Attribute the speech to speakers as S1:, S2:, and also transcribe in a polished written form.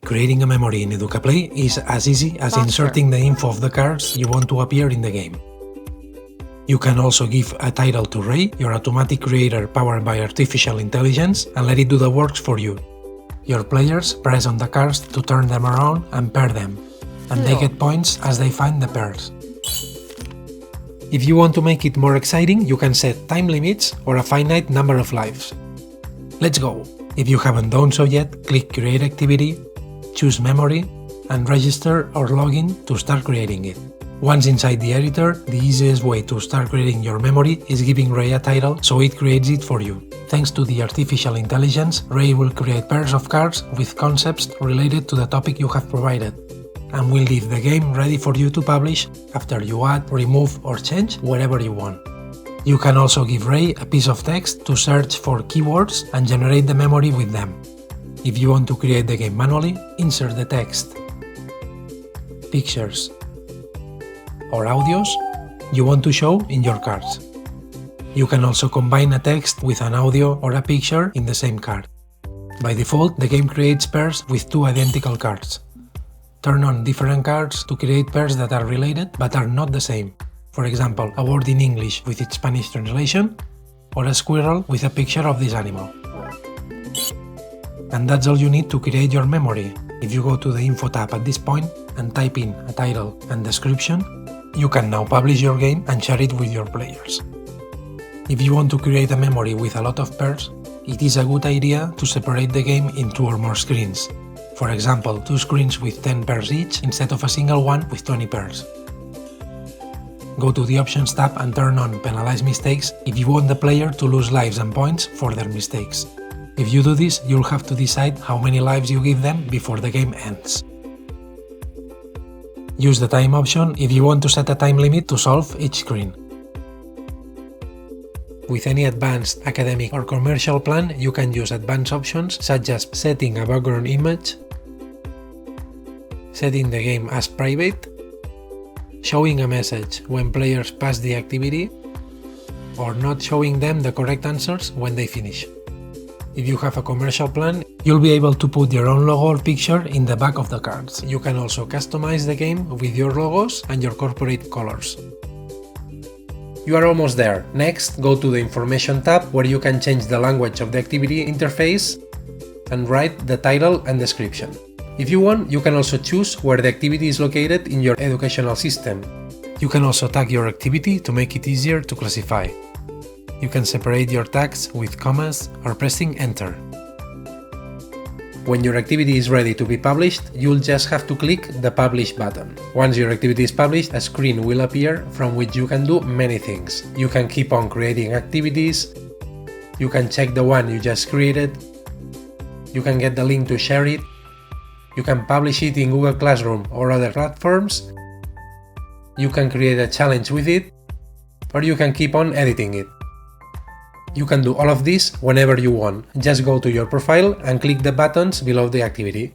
S1: Creating a memory in Educaplay is as easy as inserting the info of the cards you want to appear in the game. You can also give a title to Ray, your automatic creator powered by artificial intelligence, and let it do the work for you. Your players press on the cards to turn them around and pair them, and they get points as they find the pairs. If you want to make it more exciting, you can set time limits or a finite number of lives. Let's go! If you haven't done so yet, click Create Activity, choose Memory, and register or login to start creating it. Once inside the editor, the easiest way to start creating your memory is giving Ray a title so it creates it for you. Thanks to the artificial intelligence, Ray will create pairs of cards with concepts related to the topic you have provided, and will leave the game ready for you to publish after you add, remove, or change wherever you want. You can also give Ray a piece of text to search for keywords and generate the memory with them. If you want to create the game manually, insert the text, pictures, or audios you want to show in your cards. You can also combine a text with an audio or a picture in the same card. By default, the game creates pairs with two identical cards. Turn on different cards to create pairs that are related but are not the same. For example, a word in English with its Spanish translation, or a squirrel with a picture of this animal. And that's all you need to create your memory. If you go to the Info tab at this point and type in a title and description, you can now publish your game and share it with your players. If you want to create a memory with a lot of pairs, it is a good idea to separate the game in 2 or more screens. For example, 2 screens with 10 pairs each instead of a single one with 20 pairs. Go to the Options tab and turn on Penalize Mistakes if you want the player to lose lives and points for their mistakes. If you do this, you'll have to decide how many lives you give them before the game ends. Use the time option if you want to set a time limit to solve each screen. With any advanced, academic or commercial plan, you can use advanced options such as setting a background image, setting the game as private, showing a message when players pass the activity, or not showing them the correct answers when they finish. If you have a commercial plan, you'll be able to put your own logo or picture in the back of the cards. You can also customize the game with your logos and your corporate colors. You are almost there. Next, go to the Information tab where you can change the language of the activity interface and write the title and description. If you want, you can also choose where the activity is located in your educational system. You can also tag your activity to make it easier to classify. You can separate your tags with commas or pressing Enter. When your activity is ready to be published, you'll just have to click the Publish button. Once your activity is published, a screen will appear from which you can do many things. You can keep on creating activities, you can check the one you just created, you can get the link to share it, you can publish it in Google Classroom or other platforms, you can create a challenge with it, or you can keep on editing it. You can do all of this whenever you want. Just go to your profile and click the buttons below the activity.